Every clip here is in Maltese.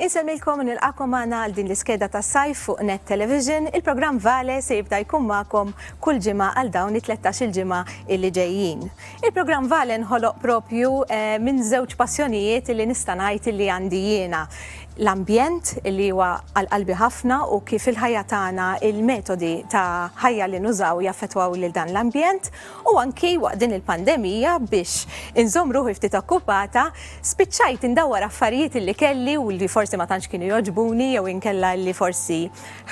Insemmilkom nilqakom magħna għal din l-iskeda tas-sajf fuq Net Television. Il-programm Vale se jibda jkun magħkom kull ġimgħa għal dawn it-13 il-ġimgħa illi ġejjin. Il-programm Vale nħoloq propju minn żewġ passjonijiet illi nista' ngħid illi għandi jiena. L-ambjent illi huwa għal-qalbi ħafna u kif il-ħajja tagħna il-metodi ta' ħajja li nużaw jaffettwaw lil dan l-ambjent u anki waqt din il-pandemija biex inżomm ruħi ftit okkupata spiċċajt indawwar affarijiet illi kelli u li forsi ma tantx kienu jogħġbuni jew inkella li forsi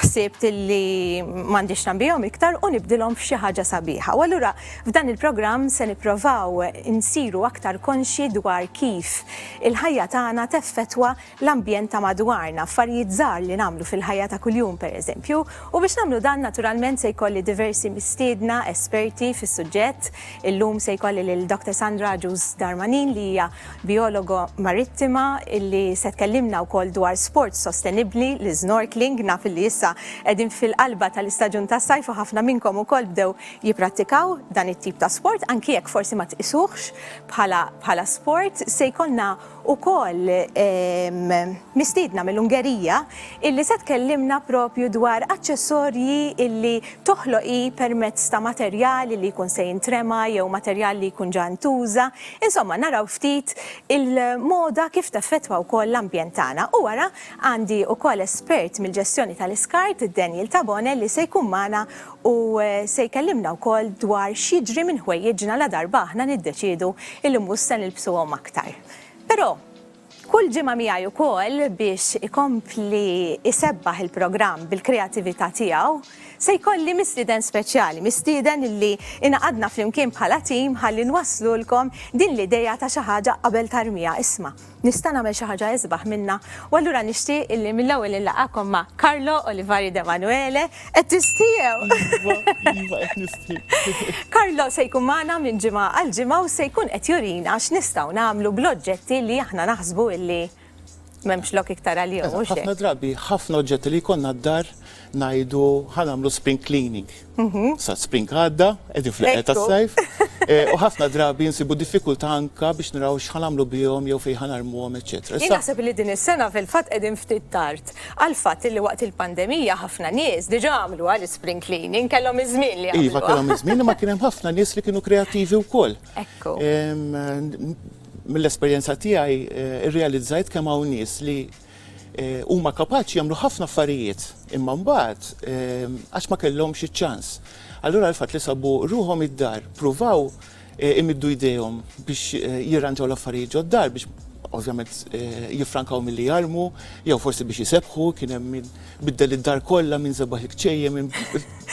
ħsibt illi m'għandix nagħmlihom iktar u nibdilhom f'xi ħaġa sabiħa. U allura f'dan il-programm se nippruvaw insiru aktar konxi dwar kif il-ħajja tagħna teffettwa l-ambjent ta' madwarna, affarijiet żgħar li nagħmlu fil-ħajja ta' kuljum pereżempju, u biex nagħmlu dan naturalment se jkolli diversi mistiedna esperti fis-suġġett. Illum se jkolli lil Dr. Sandra Ġuż Darmanin li hija biologo marittima illi se tkellimna wkoll dwar sport sostenibbli li snorkeling naf li issa qegħdin fil-qalba tal-istaġun tas-sajf u ħafna minnkom ukoll bdew jipprattikaw dan it-tip ta' sport anki jekk forsi ma tqisuhx bħala sport. Se jkollna ukoll mistiedna mill-Ungerija illi se tkellimna propju dwar aċċessorji illi toħloqi permezz ta' materjali li jkun se jintrema jew materjali li jkun ġa ntuża. Insomma, naraw ftit il-moda kif teffettwa wkoll l-ambjent tagħna. U wara għandi wkoll espert mill-ġestjoni tal-iskart, Daniel Tabone, li se jkun magħna u se jkellimna wkoll dwar x'jiġri minn ħwejjeġna la darba aħna niddeċiedu illi mhux se nilbsuhom aktar. Però kull ġimgħa miegħi wkoll biex ikompli isebbaħ il-programm bil-kreattività tiegħu se jkolli mistieden speċjali, mistieden illi inaqadna flimkien bħala tim ħalli nwaslulkom din l-idea ta' xi ħaġa qabel tarmija. Isma' nista' nagħmel xi ħaġa isbaħ minnha u allura nixtieq illi mill-ewwel inlaqakom ma' Carlo Olivari De Manuele qed tistiew. Iva qed nistieq. Carlo se jkun magħna minn ġimgħa għal ġimgħa u se jkun qed jurina x'nistgħu nagħmlu bl-oġġetti li aħna naħsbu illi m'hemmx lok iktar għalihom. Ħafna drabi, ħafna oġġetti li jkollna d-dar ngħidu ħanamlu spring cleaning. Sa spring għadda, qegħdin fl-qiegħ tas-sajf. U ħafna drabi nsibu diffikultà anke biex naraw x'ħanamlu bihom jew fejn ħanarmuhom, eċetera. Jien naħseb li din is-sena fil-fatt qegħdin ftit tard. Għall-fatt li waqt il-pandemija ħafna nies diġà għamlu għal spring cleaning kellhom iż-żmien li għamlu. Iva kellhom iż-żmien imma kien hemm ħafna nies li kienu kreattivi wkoll. Ekku. Mill-esperjenza tiegħi irrealizzajt kemm hawn nies li huma kapaċi jagħmlu ħafna affarijiet imma mbagħad għax ma kellhomx iċ-ċans. Allura l-fatt li sabu ruhom id-dar, pruvaw imiddu jdejhom biex jirranġaw l-affarijiet ġod dar biex ovvjament jiffrankaw milli jarmu, jew forsi biex jisebħu, kien hemm min biddel id-dar kollha minn żebaħ ċejje minn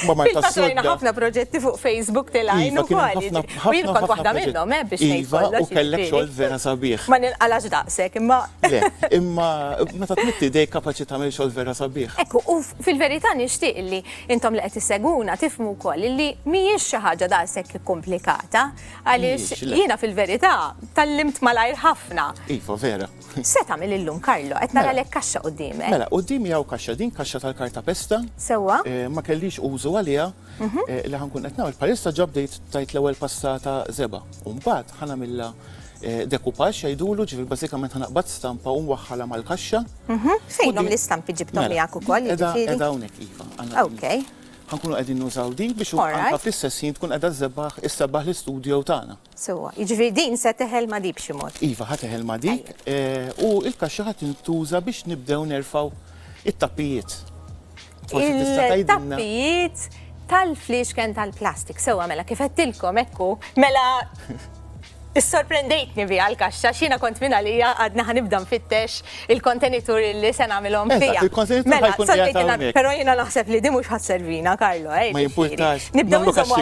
mamar tas-sodda. Ħafna proġetti fuq Facebook tilgħin ukoll. U jien kont waħda minnhom biex ngħid kollox. U kellek xogħol vera sabiħ. Ma ninqalax daqshekk imma. Le, imma meta tmitti dejk kapaċi tagħmel xogħol vera sabiħ. Ekku, u fil-verità nixtieq illi intom li qed isseguna tifhmu wkoll illi mhijiex xi ħaġa daqshekk komplikata għaliex jiena fil-verità tallimt malajr ħafna. Iva, vera. Se tagħmel illum Carlo, qed naralek kaxxa quddiemek. Mela, qudiemi hawn kaxxa din kaxxa tal-karta pesta. Sewwa. Ma kellix użu għaliha li ħankun qed nagħmel bħalissa ġabdejt tajt l-ewwel passata żeba. U mbagħad ħanamilha dekupaġġ jgħidulu ġifier bażikament ħanaqbad stampa u nwaħħalha mal-kaxxa. Fejnhom l-istampi ġibthom miegħek ukoll jiġifieri? Qiegħda hawnhekk iva. Okej. Ħankunu qegħdin nużaw din biex anke fl-istess ħin tkun qiegħda żebbaħ issebaħ l-istudju tagħna. Sewwa, jiġifieri din se teħel ma' dik b'xi mod. Iva ħa teħel ma' dik u l-kaxxa ħadd tintuża biex nibdew nerfgħu it-tappijiet. Il-tappijiet tal-fliexken tal-plastik. Sewwa mela kif qedtilkom hekku mela Is-sorprendejtni biha l-kaxxa x'jiena kont minn għalija għadna ħanibda nfittex il-kontenitur li se nagħmilhom fiha. Il-kontenitur ħajkun qiegħed hawnhekk. Però jiena naħseb li din mhux ħasservina, Carlo. Ma jimpurtax. Nibdew nżommu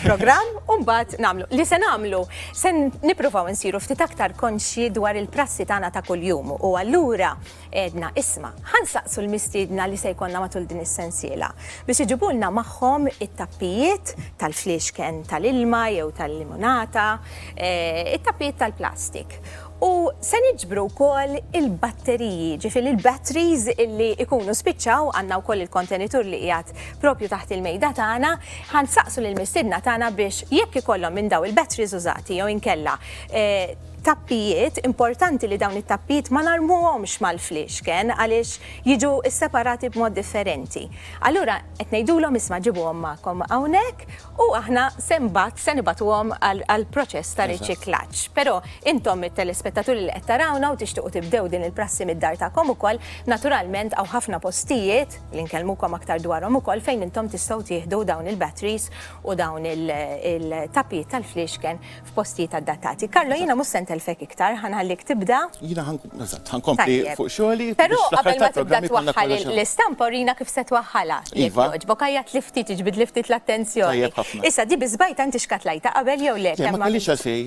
programm u mbagħad nagħmlu. Li se nagħmlu se nippruvaw insiru ftit aktar konxji dwar il-prassi tagħna ta' kuljum u allura għedna isma' ħansaqsu l-mistiedna li se jkollna matul din is-sensiela biex iġibulna magħhom it-tappijiet tal-fliexken tal-ilma jew tal-limonata, it-tappijiet tal-plastik. U se niġbru wkoll il-batteriji, ġifieri il-batteries illi ikunu spiċċaw għandna wkoll il-kontenitur li qiegħed propju taħt il-mejda tagħna, ħansaqsu lill-mistiedna tagħna biex jekk ikollhom minn daw il-batteries użati jew inkella tappijiet, importanti li dawn it-tappijiet ma narmuhomx mal-fliexken għaliex jiġu separati b'mod differenti. Allura qed ngħidulhom isma' ġibuhom magħkom hawnhekk u aħna se nibatuhom għall-proċess ta' riċiklaġġ. Però intom it-telespettaturi li qed tarawna u tixtiequ tibdew din il-prassi mid-dar tagħkom ukoll, naturalment hawn ħafna postijiet li nkellmukom aktar dwarhom ukoll fejn intom tistgħu tieħdu dawn il-batteries u dawn il-tappijiet tal-fliexken f'postijiet adattati. Karlo, jiena mhux se ntelfek iktar, ħanħallik tibda. Jiena ħankompli fuq xogħli. Però qabel ma tibda twaħħal l-istampa urina kif se twaħħalha. Iva. Bokajja tliftit, iġbid liftit l-attenzjoni. Issa di biżbajta inti xkatlajta qabel jew le? Ma kellix għalfej,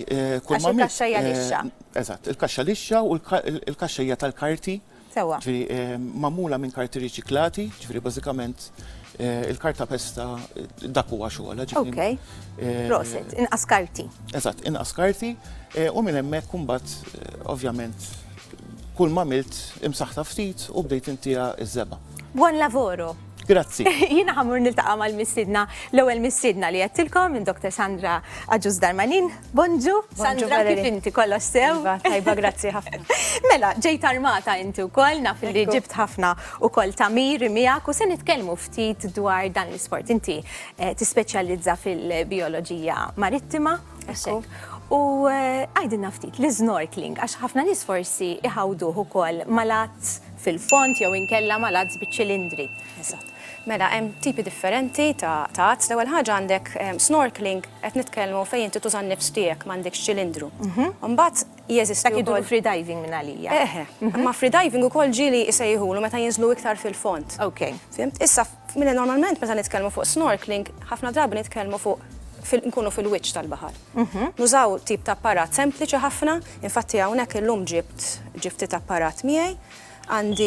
kull ma il-kaxxajja lixxa. Eżatt, il-kaxxa lixxa u l-kaxxajja tal-karti. Sewa. Ġifieri magħmula minn karti riċiklati, ġifieri bażikament il-karta pesta dak huwa xogħol. Okej. Proset, inqas karti. Eżatt, inqas karti u minn hemmhekk imbagħad ovvjament kull ma għamilt imsaħħta ftit u bdejt intiha iż-żeba. Buon lavoro. Grazzi. Jiena ħammur niltaqa' mal-mistiedna, l-ewwel mistiedna li qedtilkom minn Dr. Sandra Aġus Darmanin. Bonġu, Sandra, kif inti kollox sew? Tajba, grazzi ħafna. Mela, ġejt armata inti wkoll, naf li ġibt ħafna ukoll tamir miegħek u se nitkellmu ftit dwar dan l-isport. Inti tispeċjalizza fil-bioloġija marittima. U għajdinna ftit l-snorkeling, għax ħafna nies forsi iħawduh ukoll malazz fil-font jew inkella malazz biċ-ċilindri. Mela, hemm tipi differenti ta' azz. L-ewwel ħaġa għandek snorkeling qed nitkellmu fejn inti tuża nnifs tiegħek m'għandekx ċilindru. Mbagħad jeżisti dak jiduru free diving minn għalija. Ma free diving ukoll ġieli jsejħulu meta jinżlu iktar fil-font. Okej. Fimt? Issa normalment meta nitkellmu fuq snorkeling, ħafna drabi nitkellmu fuq nkunu fil-wiċċ tal-baħar. Nużaw tip ta' apparat sempliċi ħafna, infatti hawnhekk illum ġibt apparat miegħi. Għandi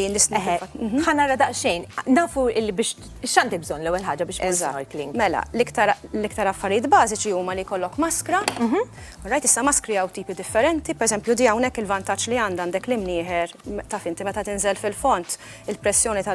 ħanara daqsxejn, nafu li biex x'għandek bżonn l-ewwel ħaġa biex snorkeling. Mela, l-iktar affarijiet bażiċi huma li jkollok maskra. Rajt issa maskri hawn tipi differenti, pereżempju di hawnhekk il-vantaġġ li għandek l-imnieħer taf inti meta tinżel fil-font il-pressjoni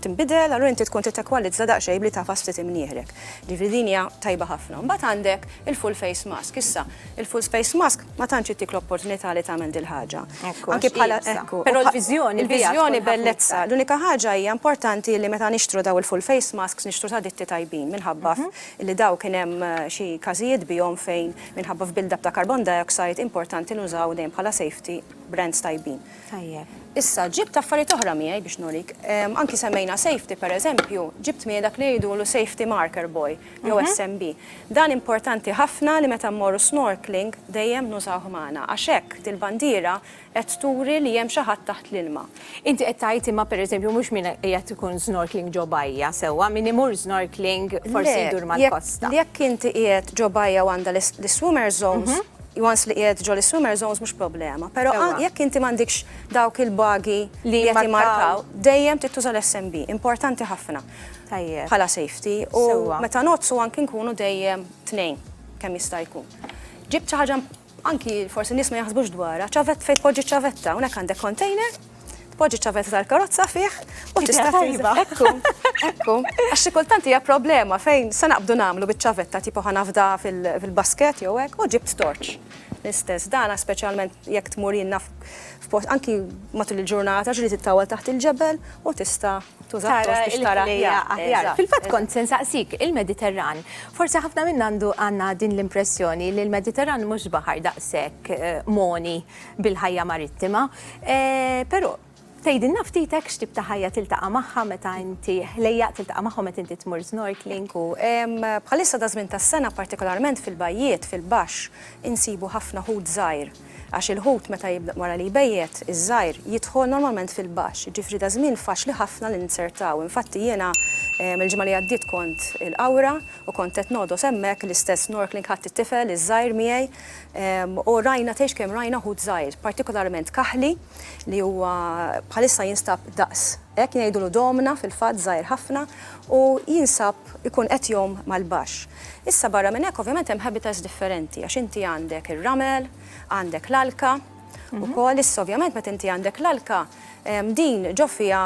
tinbidel, allura inti tkun titekwalizza daqsxejn li tafas ftit imnieħrek. Ġifieri din hija tajba ħafna. Mbagħad għandek il-full face mask. Issa, il-full face mask ma tantx ittik l-opportunità li tagħmel dil ħaġa. Anke bħala però l-viżjoni bellezza. L-unika ħaġa hija importanti li meta nixtru daw il-full face masks nixtru ta' ditti tajbin minħabba li daw kien hemm xi każijiet bihom fejn minħabba f'build-up ta' carbon dioxide importanti nużaw dejjem bħala safety brands tajbin. Tajjeb. Issa ġibt affarijiet oħra miegħi biex nurik. Anki semmejna safety pereżempju, ġibt miegħi dak li jgħidulu safety marker boy jew SMB. Dan importanti ħafna li meta mmorru snorkeling dejjem nużawh magħna għax hekk il-bandiera qed turi li hemm xi ħadd taħt l-ilma. Inti qed tgħid imma pereżempju mhux min qiegħed ikun snorkeling ġo bajja sewwa, min imur snorkeling forsi jdur mal-kosta. Jekk inti qiegħed ġo bajja għandha l-swimmer zones, once li qiegħed ġo l-swimmer zones mhux problema. Però jekk inti m'għandekx dawk il-bagi li qed jimarkaw, dejjem tittuża l-SMB, importanti ħafna. Tajjeb. Bħala safety u meta nozzu anke nkunu dejjem tnejn kemm jista' jkun. Ġibt xi ħaġa anki forsi nies ma jaħsbux dwarha, ċavett fejn tpoġġi ċavetta, hawnhekk għandek container, tpoġġi ċavetta tal-karozza fih u tista' tajba. Ekku. Għax xi kultant hija problema fejn se naqbdu nagħmlu biċ-ċavetta tipo ħanafda fil-basket jew hekk u ġibt torch. L-istess, dana speċjalment jekk tmur jinna f'post anki matul il-ġurnata ġri tittawal taħt il-ġebel u tista' tuża biex tara aħjar. Fil-fatt kont se nsaqsik il-Mediterran. Forsi ħafna minn għandna din l-impressjoni li l-Mediterran mhux baħar daqshekk moni bil-ħajja marittima, però tgħidilna ftitek x'tib ta' ħajja tiltaqa' magħha meta inti ħlejja tiltaqa' magħhom meta inti tmur snorkeling u bħalissa da żmien tas-sena partikolarment fil-bajjiet fil-baxx insibu ħafna ħut żgħir għax il-ħut meta jibda wara li jbejjed iż-żgħir jidħol normalment fil-baxx, ġifri da żmien faċli ħafna li nsertaw. Infatti jiena il-ġimgħa li għaddiet kont il-Qawra u kont qed nodos hemmhekk l-istess snorkeling ħadd it-tifel iż-żgħir miegħi u rajna tgħix kemm rajna ħut żgħir, partikolarment kaħli li huwa bħalissa jinstab daqs. Hekk jgħidulu domna fil-fatt żgħir ħafna u jinsab ikun qed jom mal-baxx. Issa barra minn hekk ovvjament hemm habitats differenti għax inti għandek ir-ramel, għandek l-alka ukoll issa ovvjament meta inti għandek l-alka din ġo fiha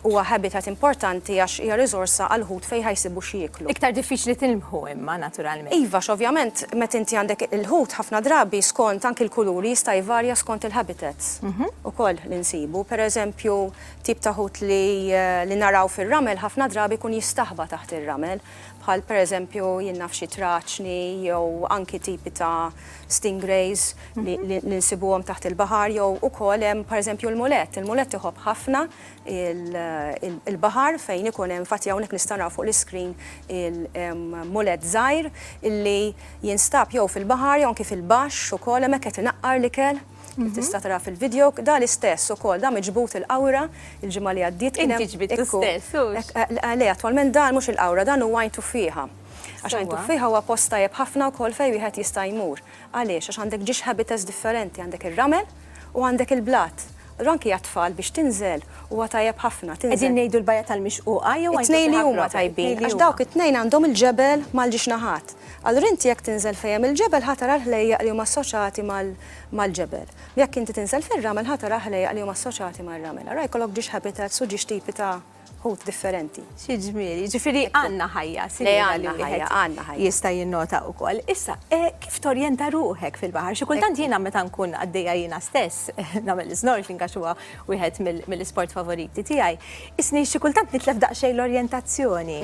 huwa habitat importanti għax hija riżorsa għal ħut fejn ħajsibu xi jieklu. Iktar diffiċli tilmħu imma naturalment. Iva, ovvjament, meta inti għandek il-ħut ħafna drabi skont anki l-kuluri jista' jvarja skont il-habitats. Ukoll li nsibu, pereżempju, tip ta' ħut li naraw fir-ramel ħafna drabi kun jistaħba taħt ir-ramel, bħal pereżempju jien naf xi traċni jew anki tipi ta' stingrays li nsibuhom taħt il-baħar jew ukoll hemm pereżempju l-mulett. Il-mulett iħobb ħafna il-baħar fejn ikun hemm fatt hawnhekk nista' naraw fuq l-iskrin il-mulett żgħir illi jinstab jew fil-baħar jew anki fil-baxx ukoll hemmhekk qed inaqqar l-ikel. Tista' tara fil-video, da l-istess ukoll da miġbut il-qawra il-ġimgħa li għaddiet. Inti ġbit l-istess. Le, attwalment dan mhux il-qawra, dan huwa għajn tuffiħa. Għax għajn tuffiħa huwa post tajjeb ħafna wkoll fejn wieħed jista' jmur. Għaliex għax għandek ġiex habitats differenti, għandek ir-ramel u għandek il-blat. Ranki għatfall biex tinżel u tajjeb ħafna. Qegħdin ngħidu l-bajja tal-mixquqa jew it-tnejn li huma tajbin, għax dawk it-tnejn għandhom il-ġebel mal-ġiex naħat. Allura inti jekk tinżel fejn il-ġebel ħatara l-ħlejjaq li huma assoċjati mal-ġebel. Jekk inti tinżel fir-ramel ħatara ħlejjaq li huma assoċjati mal-ramel. Ara jkollok ġiex habitats u ġiex tipi ta' ħut differenti. Xi ġmieli, ġifieri għandna ħajja, għandna ħajja. Jista' jinnota wkoll. Issa, kif torjenta ruħek fil-baħar? Xi kultant jiena meta nkun għaddejja jiena stess nagħmel snorkeling għax huwa wieħed mill-isport favoriti tiegħi. Isni xi kultant nitlef daqsxejn l-orjentazzjoni.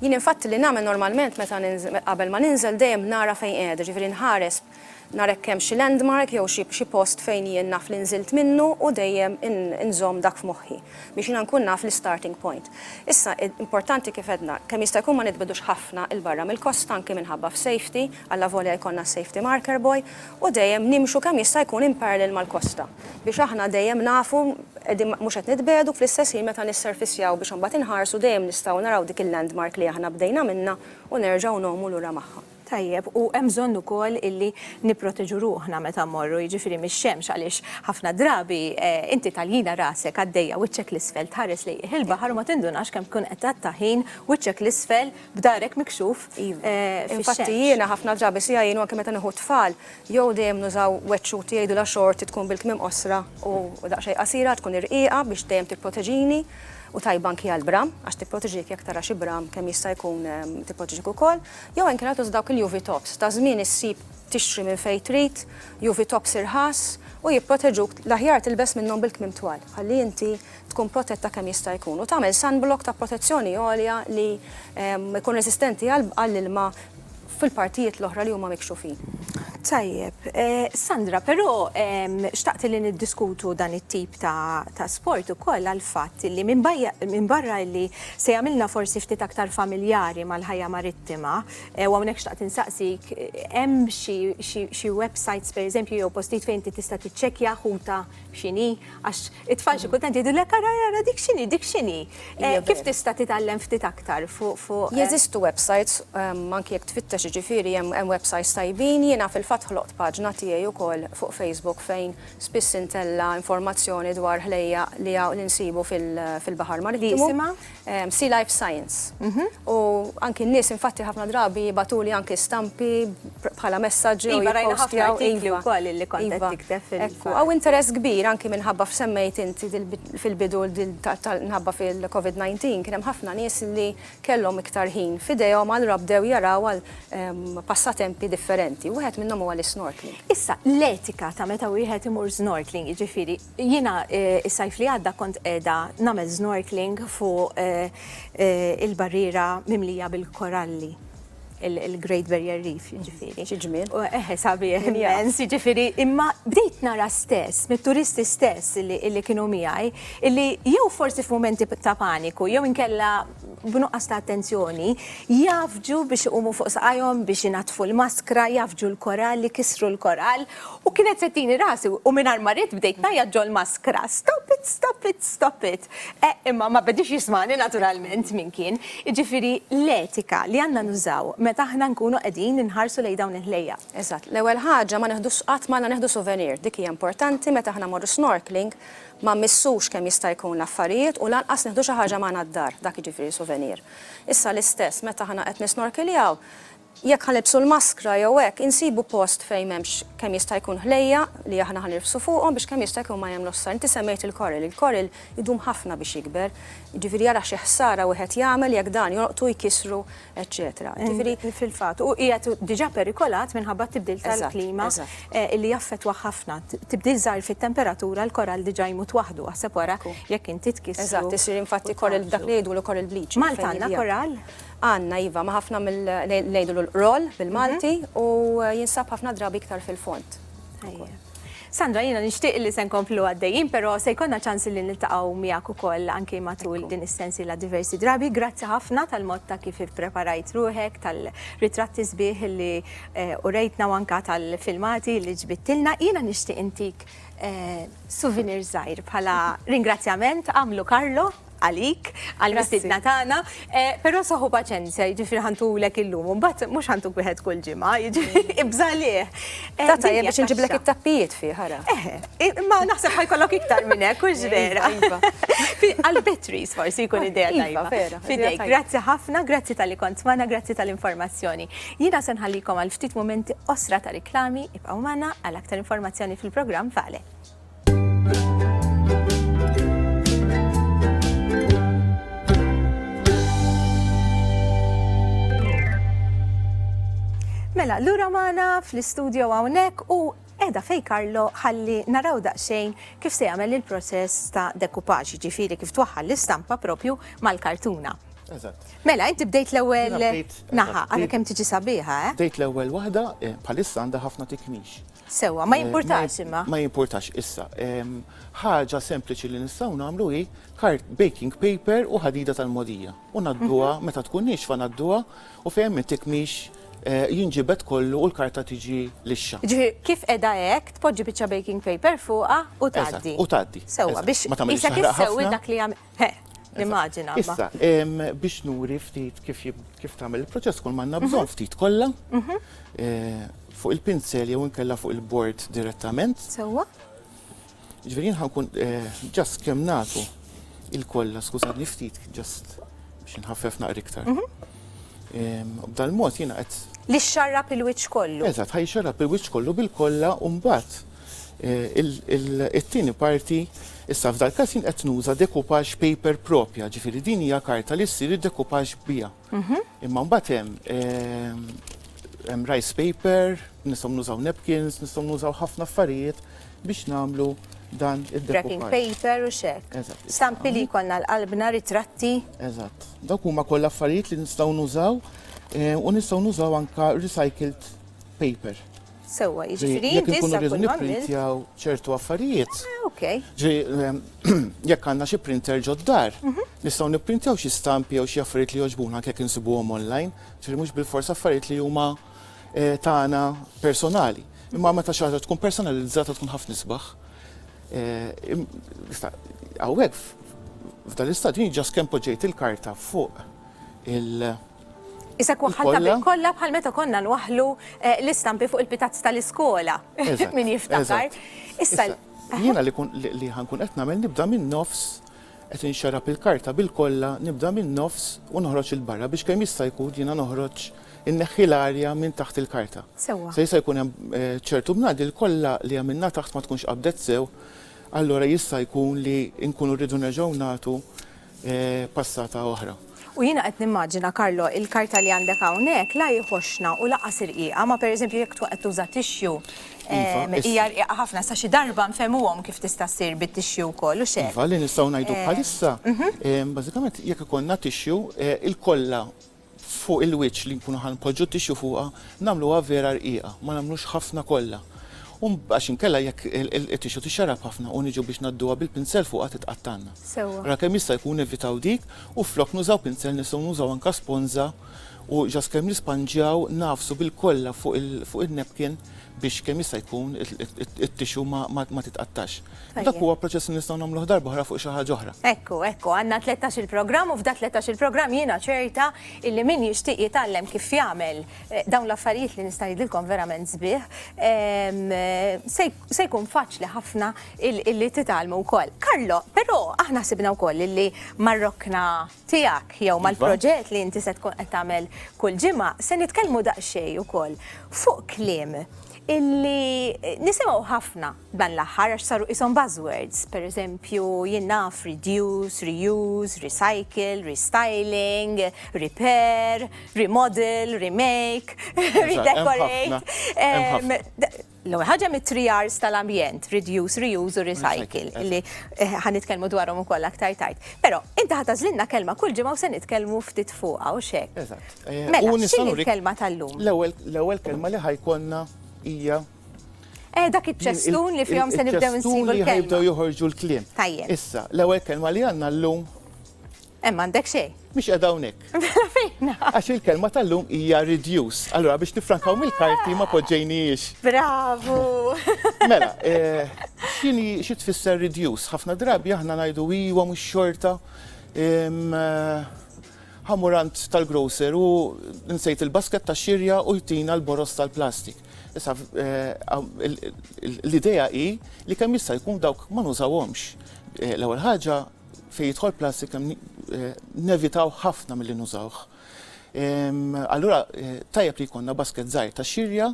Jien infatti li nagħmel normalment meta qabel ma ninżel dejjem nara fejn qiegħda, ġifieri nħares narek kemm xi landmark jew xi post fejn jien naf li nżilt minnu u dejjem inżomm dak f'moħħi biex jiena nkun naf l-starting point. Issa importanti kif edna kemm jista' jkun ma nitbidux ħafna il barra mill-kosta anke minħabba f'safety, alla volja jkollna safety marker boy u dejjem nimxu kemm jista' jkun in parallel mal-kosta biex aħna dejjem nafu mhux qed nitbedu fl-istess ħin meta nisserfissjaw biex imbagħad inħarsu dejjem nistgħu naraw dik il-landmark li aħna bdejna minnha u nerġgħu nagħmlu lura magħha. Tajjeb, u hemm bżonn ukoll illi nipproteġu ruħna meta mmorru, jiġifieri mix-xemx għaliex ħafna drabi inti taljina rasek għaddejja wiċċek l-isfel tħares lejh il-baħar u ma tindunax kemm tkun qed taħin wiċċek l-isfel b'darek mikxuf. Infatti jiena ħafna drabi sija jien anke meta nieħu tfal jew dejjem nużaw wetsuit jgħidu la xorti tkun bil-kmiem qosra u daqsxejn qasira tkun irqiqa biex dejjem tipproteġini. U tajba anki għal-bram, għax tipproteġik jekk tara xi bram kemm jista' jkun tipproteġik ukoll, jew anke tuż dawk il-UV tops. Ta' żmien issib tixtri minn fejn trid, UV tops irħas u jipproteġuk l-aħjar tilbes minnhom bil-kmiem twal. Ħalli inti tkun protetta kemm jista' jkun. U tagħmel sunblock ta' protezzjoni għolja li jkun resistenti għall-ilma fil-partijiet l-oħra li huma mikxufin. Tajjeb, Sandra, però xtaqt li niddiskutu dan it-tip ta' sport ukoll għal fatt li minn barra li se jagħmilna forsi ftit aktar familjari mal-ħajja marittima, u hawnhekk xtaqt insaqsik hemm xi websites pereżempju jew postijiet fejn inti tista' tiċċekkja ħuta x'inhi għax it-tfal xi kultant jgħidulek ara dik x'inhi. Kif tista' titgħallem ftit aktar fuq Jeżistu websites anke jekk tfittex ġifieri hemm websites tajbin, jiena fil-fatt ħloqt paġna tiegħi wkoll fuq Facebook fejn spiss intella informazzjoni dwar ħlejja li nsibu fil-baħar marittimu. Sea Life Science. U anki n-nies infatti ħafna drabi jibatuli anki stampi bħala messaġġi u artikli wkoll li kont qed tikteb fil-fatt. Għaw interess kbir anki minħabba f'semmejt inti fil-bidu minħabba fil-COVID-19 kien hemm ħafna nies li kellhom iktar ħin f'idejhom allura bdew jaraw għal passatempi differenti. Wieħed minnhom huwa l-snorkeling. Issa l-etika ta' meta wieħed imur snorkeling, jiġifieri jiena is-sajf li għadda kont qiegħda nagħmel snorkeling fuq il-barriera mimlija bil-koralli. Il-Great Barrier Reef, jiġifieri. Xi ġmiel. Sabi immens, jiġifieri, imma bdejt nara stess, mit-turisti stess li kienu miegħi, illi jew forsi f'mumenti ta' paniku, jew inkella b'nuqqas ta' attenzjoni, jafġu biex iqumu fuq saqajhom biex inatfu l-maskra, jafġu l-korall, kisru l-korall, u kienet settini rasi u mingħajr marit bdejt najaġġo l-maskra. Stop it. Imma ma bedix jismani naturalment min kien. Jiġifieri l-etika li għandna nużaw meta aħna nkunu qegħdin inħarsu lejn dawn il-ħlejja. Eżatt, l-ewwel ħaġa ma neħdux qatt ma neħdu souvenir, dik hija importanti meta aħna morru snorkeling ma mmissux kemm jista' jkun l-affarijiet u lanqas neħdu xi ħaġa magħna d-dar, dak jiġifieri souvenir. Issa l-istess meta aħna qed nisnorkeljaw jekk ħalibsu l-maskra jew hekk, insibu post fejn m'hemmx kemm jista' jkun ħlejja li aħna ħanirfsu fuqhom biex kemm jista' jkun ma jagħmlu ssar. Inti semmejt il-koril idum ħafna biex jikber, jiġifieri jara xi ħsara wieħed jagħmel jekk dan jonqtu jkisru, eċċetera. Jiġifieri fil-fatt u qiegħed diġà perikolat minħabba tibdil tal-klima li jaffettwa ħafna. Tibdil żgħar fit-temperatura l-korall diġà jmut waħdu aħseb wara jekk inti tkissru. Eżatt, isir infatti koril dak li jgħidu l-koril bleach. Malta għandna korall? Għanna, iva, ma ħafna mill-lejdu l-roll bil-Malti u jinsab ħafna drabi iktar fil-font. Sandra, jina nixtieq li se nkomplu għaddejjin, però se jkollna ċans li niltaqgħu miegħek ukoll anke matul din is-sensiela diversi drabi. Grazzi ħafna tal-mod ta' kif ippreparajt ruħek, tal-ritratti sbieħ li urejtna u anke tal-filmati li ġbittilna. Jiena nixtieq intik souvenir żgħir bħala ringrazzjament għamlu Karlo għalik, għal-mistidna tagħna, però soħu paċenzja, jiġifieri ħantulek illum, mbagħad mhux ħantuk wieħed kull ġimgħa, jiġifieri ibżalih. Tata biex inġiblek it-tappijiet fih ħara. Ma naħseb ħajkollok iktar minn hekk, hux vera. Għall-batteries forsi jkun idea tajba. Fidejk, grazzi ħafna, grazzi tal-li kont magħna, grazzi tal-informazzjoni. Jiena se nħallikom għal ftit momenti osra ta' riklami, ibqgħu magħna għal aktar informazzjoni fil-programm Vale. Mela, lura magħna fl-istudio hawnhekk u qiegħda fejn Karlo ħalli naraw daqsxejn kif se jagħmel il-proċess ta' dekupaġġ, jiġifieri kif twaħħal l-istampa propju mal-kartuna. Eżatt. Mela, inti bdejt l-ewwel naħa, għalkemm tiġi sabiħa, Bdejt l-ewwel waħda bħalissa għandha ħafna tikmix. Sewwa, ma jimpurtax imma. Ma jimpurtax issa. Ħaġa sempliċi li nistgħu nagħmlu hi baking paper u ħadida tal-modija. U nadduha meta tkun nixfa nadduha u fejn minn tikmix jinġibet kollu u l-karta tiġi lixxa. Kif qiegħda hekk tpoġġi biċċa baking paper fuqha u tgħaddi. U tgħaddi. Sewwa biex isek issewwi dak li jagħmel. Immaġina. Issa, biex nuri ftit kif tagħmel il-proċess kull manna bżonn ftit kollha fuq il-pinsel jew inkella fuq il-bord direttament. Sewwa. Ġifieri ħankun ġast kemm nagħtu il-kollha, skużani ftit ġast biex inħaffef naqra iktar. B'dan mod jiena qed li xarrab il-wiċċ kollu. Eżatt, ħajxarrab il-wiċċ kollu bil-kollha u mbagħad it-tieni parti issa f'dal każ jien qed nuża decoupage paper propja, ġifieri din hija karta li ssir id-decoupage biha. Imma mbagħad hemm rice paper, nistgħu nużaw napkins, nistgħu nużaw ħafna affarijiet biex nagħmlu dan id-decoupage. Wrapping paper u xek. Stampi li jkollna l-qalbna, ritratti. Eżatt. Dawk huma kollha affarijiet li nistgħu nużaw u nistgħu nużaw anke recycled paper. Sewwa, jiġifieri jekk inkunu rridu nipprintjaw ċertu affarijiet. Okej. Jekk għandna xi printer ġod dar, nistgħu nipprintjaw xi stampi jew xi affarijiet li jogħġbuna anke jekk insibuhom online, ġifieri mhux bil-forsa affarijiet li huma tagħna personali. Imma meta xi ħaġa tkun personalizzata tkun ħafna isbaħ. Hawnhekk f'dan l-istadju ġas kemm poġġejt il-karta fuq il- Issa waħħalta bil-kollha bħal meta konna nwaħħlu l-istampi fuq il-pitazz tal-iskola. Min jiftakar. Issa jiena li ħankun qed nagħmel nibda minn nofs qed inxarab il-karta bil-kollha nibda minn nofs u noħroġ il-barra biex kemm jista' jkun jiena noħroġ inneħħi l-arja minn taħt il-karta. Sewwa. Se jista' jkun hemm ċertu bnadi l-kollha li għamilna taħt ma tkunx qabdet sew, allura jista' jkun li nkunu rridu nerġgħu nagħtu passata oħra. U jiena qed nimmaġina Karlo il-karta li għandek hawnhekk la jħoxna u laqas irqiqa, ma pereżempju jekk qed tuża tixju hija rqiqa ħafna sa xi darba nfehmuhom kif tista' ssir bit-tixju wkoll u x'hekk. Iva li nistgħu ngħidu bħalissa, bażikament jekk ikollna tixju il-kollha fuq il-wiċċ li nkunu ħanpoġġu tixju fuqha nagħmluha vera rqiqa, ma nagħmlux ħafna kollha. Għax inkella jekk il-tixju tixxarab ħafna u niġu biex nadduha bil-pinsel fuqha titqattanna. Sewwa. Ra kemm jista' jkun evitaw dik u flok nużaw pinsel nistgħu nużaw anke sponża u ġas kemm nispanġjaw nafsu bil-kollha fuq il-napkin biex kemm jista' jkun it-tixu ma titqattax. Tajjeb. Dak huwa proċess li nistgħu nagħmluh darba oħra fuq xi ħaġa oħra. Ekku, għandna 13 il-programm u f'da 13 il-programm jiena ċerta illi min jixtieq jitgħallem kif jagħmel dawn l-affarijiet li nista' ngħidilkom verament sbieħ, se jkun faċli ħafna illi titgħallmu wkoll. Karlo, però aħna sibna wkoll illi mar-rokna tiegħek jew mal-proġett li inti se tkun qed tagħmel kull ġimgħa se nitkellmu daqsxejn ukoll fuq kliem illi nisimgħu ħafna dan l-aħħar għax saru ishom buzzwords, pereżempju jien naf reduce, reuse, recycle, restyling, repair, remodel, remake, redecorate. L-ewwel ħaġa mit-3 Rs tal-ambjent, reduce, reuse u recycle, illi ħanitkellmu dwarhom ukoll aktar tard. Però inti ħatażlilna kelma kull ġimgħa u se nitkellmu ftit fuqha u x'hekk. Eżatt. Mela, x'inhi l-kelma tal-lum? L-ewwel kelma li ħajkonna hija dak iċ-ċestun li fihom se nibdew insibu li l-kelma. ħajbdew joħorġu l-kliem. Tajjeb. Issa, l-ewwel kelma li għandna llum Hemm m'għandek xejn. mhix qiegħda hawnhekk. Fejna? Għax il-kelma tal-lum hija reduce. Allura biex nifrankaw mill-karti ma poġġejniex. Bravo! Mela, xi tfisser reduce? Ħafna drabi aħna ngħidu iwa mhux xorta ħamurant tal-grocer u nsejt il-basket tax-xirja u jtina l-boros tal-plastik. Issa l-idea hi li kemm jista' jkun dawk ma nużawhomx. L-ewwel ħaġa fejn jidħol plastik nevitaw ħafna milli nużawh. Allura tajjeb li jkollna basket żgħir tax-xirja,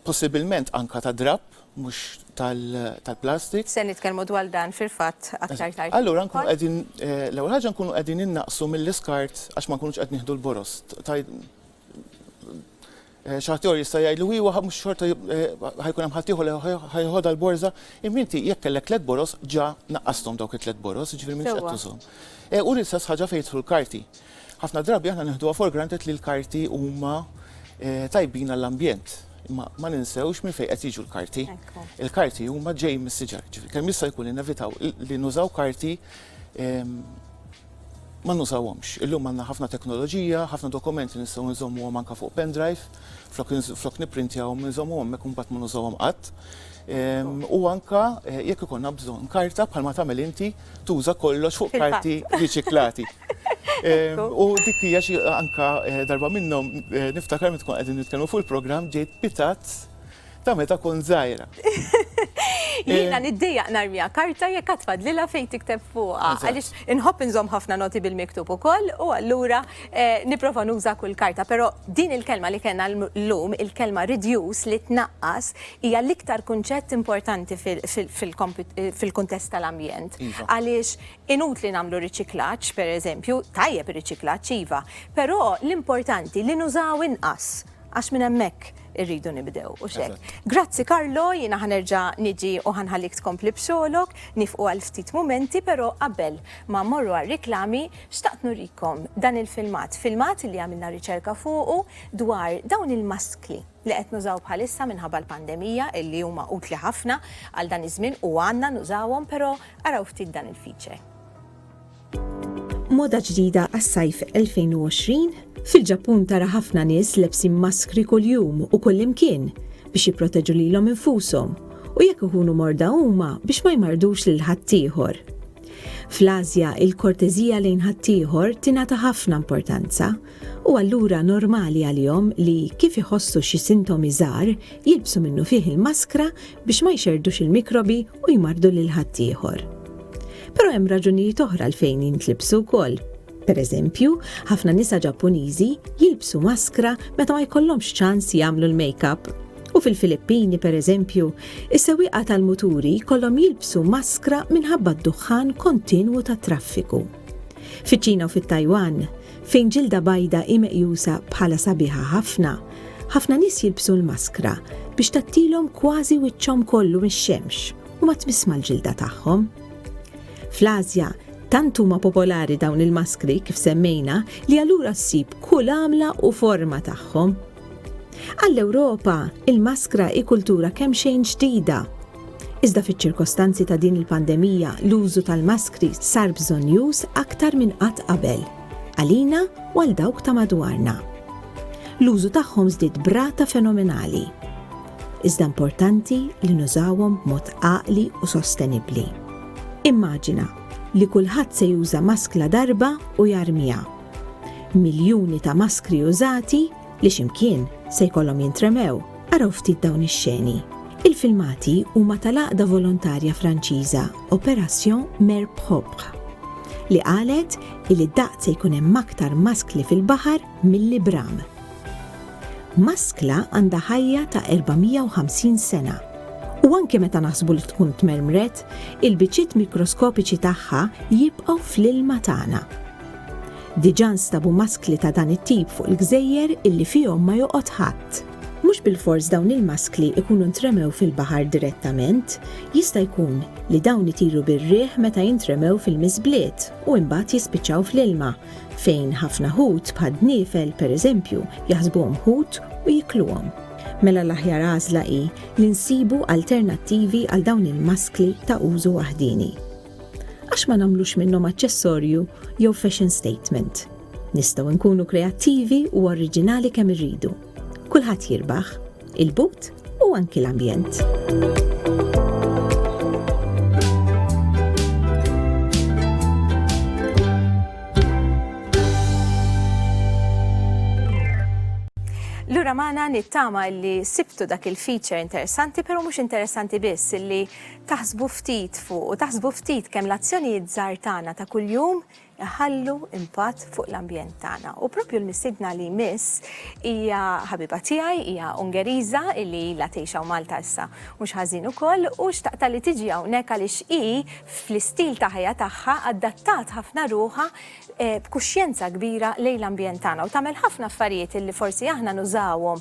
possibilment anka ta' drab, mhux tal-plastik. Se nitkellmu dwar dan fil-fatt aktar tard. Allura nkunu qegħdin l-ewwel ħaġa nkunu qegħdin innaqsu mill-iskart għax ma nkunux qed nieħdu l-boros. Xi ħadd jista' jgħidlu iwa mhux xorta ħajkun hemm ħadd ieħor ħajħodha l-borża, imma inti jekk kellek 3 boros ġa naqqasthom dawk it-3 boros, jiġifieri mhix qed tużhom. U l-istess ħaġa fejn jidħlu l-karti. Ħafna drabi aħna nieħduha for granted li l-karti huma tajbin għall-ambjent. Ma ninsewx minn fejn qed jiġu l-karti. Il-karti huma ġej mis-siġar. Kemm jista' jkun innevitaw li nużaw karti ma nużawhomx. Illum għandna ħafna teknoloġija, ħafna dokumenti nistgħu nżommuhom anke fuq pendrive, flok nipprintjawhom nżommuhom hemmhekk imbagħad ma nużawhom qatt. U anke jekk ikollna bżonn karta bħalma tagħmel inti tuża kollox fuq karti riċiklati. U dik hija xi anke darba minnhom niftakar meta tkun qegħdin nitkellmu fuq il-programm ġejt pitat ta' meta kun żgħira. Jiena niddejjaq narmija karta jekk qatt tfadlilha fejn tikteb fuqha. Għaliex inħobb inżomm ħafna noti bil-miktub ukoll u allura nipprova nuża kull karta. Però din il-kelma li kellna llum, il-kelma reduce li tnaqqas hija l-iktar kunċett importanti fil-kuntest tal-ambjent. Għaliex inutli nagħmlu riċiklaġġ, pereżempju, tajjeb ir-riċiklaġġ iva, però l-importanti li nużaw inqas għax minn hemmhekk irridu nibdew u xek. Grazzi Karlo, jiena ħanerġa' niġi u ħanħallik tkompli b'xogħolok, nifqu għal ftit momenti, però qabel ma mmorru għar-riklami xtaqt nurikom dan il-filmat. Filmat li għamilna riċerka fuqu dwar dawn il-maskli li qed nużaw bħalissa minħabba l-pandemija illi huma utli ħafna għal dan iż-żmien u għandna nużawhom, però araw ftit dan il-feature. Moda ġdida għas-sajf 2020 fil-Ġappun tara ħafna nies lebsin maskri kuljum u kullimkien biex jipproteġu lilhom infushom u jekk ikunu morda huma biex ma jmardux lil ħaddieħor. Fl-Asja il-korteżija lejn ħaddieħor tingħata ħafna importanza u allura normali għalihom li kif iħossu xi sintomi żgħar jilbsu minnu fih il-maskra biex ma jxerdux il-mikrobi u jmardu lil ħaddieħor. Però hemm raġunijiet oħra għalfejn jintlibsu wkoll. Pereżempju, ħafna nisa Ġappuniżi jilbsu maskra meta ma jkollhomx ċans jagħmlu l-make-up. U fil-Filippini, pereżempju, is-sewwieqa tal-muturi jkollhom jilbsu maskra minħabba d-duħħan kontinwu tat traffiku. Fiċ-Ċina u fit-Tajwan, fejn ġilda bajda meqjusa bħala sabiħa ħafna, ħafna nies jilbsu l-maskra biex tattilhom kważi wiċċhom kollu mix-xemx u ma tmissma l-ġilda tagħhom. Fl-Asja, tant huma popolari dawn il-maskri kif semmejna li allura ssib kull għamla u forma tagħhom. Għall-Ewropa, il-maskra hi kultura kemm xejn ġdida. Iżda fiċ-ċirkostanzi ta' din il-pandemija l-użu tal-maskri sar bżonn już aktar minn qatt qabel, għalina u għal dawk ta' madwarna. L-użu tagħhom żdied brata fenomenali. iżda importanti li nużawhom b'mod għaqli u sostenibbli. Immaġina li kulħadd se juża maskla darba u jarmija. Miljuni ta' maskri użati li ximkien se jkollhom jintremew. Araw ftit dawn ix-xeni. Il-filmati huma tal-għaqda volontarja Franċiża Opération Mer Propre li qalet li d-daqq se jkun hemm aktar maskli fil-baħar milli bram. Maskla għandha ħajja ta' 450 sena. U anke meta naħsbu li tkun tmermret, il-biċċiet mikroskopiċi tagħha jibqgħu fl-ilma tagħna. Diġà nstabu maskli ta' dan it-tip fuq il-gżejjer illi fihom ma joqgħod ħadd. Mhux bil-fors dawn il-maskli ikunu ntremew fil-baħar direttament, jista' jkun li dawn itiru bir-riħ meta jintremew fil-miżbliet u imbagħad jispiċċaw fl-ilma, fejn ħafna ħut bħad nifel pereżempju jaħsbuhom ħut u jikluhom. Mela l-aħjar għażla hi li nsibu alternattivi għal dawn il-maskli ta' użu waħdini. Għax ma nagħmlux minnhom aċċessorju jew fashion statement. Nistgħu nkunu kreattivi u oriġinali kemm irridu. Kulħadd jirbaħ, il-but u anki l-ambjent. Lura magħna nittama li sibtu dak il-feature interessanti, però mhux interessanti biss illi taħsbu ftit fuq u taħsbu ftit kemm l-azzjonijiet żgħar tagħna ta' kuljum ħallu impatt fuq l-ambjent tagħna. U propju l-mistidna li miss hija ħabiba tiegħi, hija Ungeriża illi ilha tgħixha Malta issa mhux ħażin ukoll u xtaqta li tiġi hawnhekk għaliex hi fl-istil ta' ħajja tagħha adattat ħafna ruħha b'kuxjenza kbira lejn l-ambjent tagħna u tagħmel ħafna affarijiet illi forsi aħna nużawhom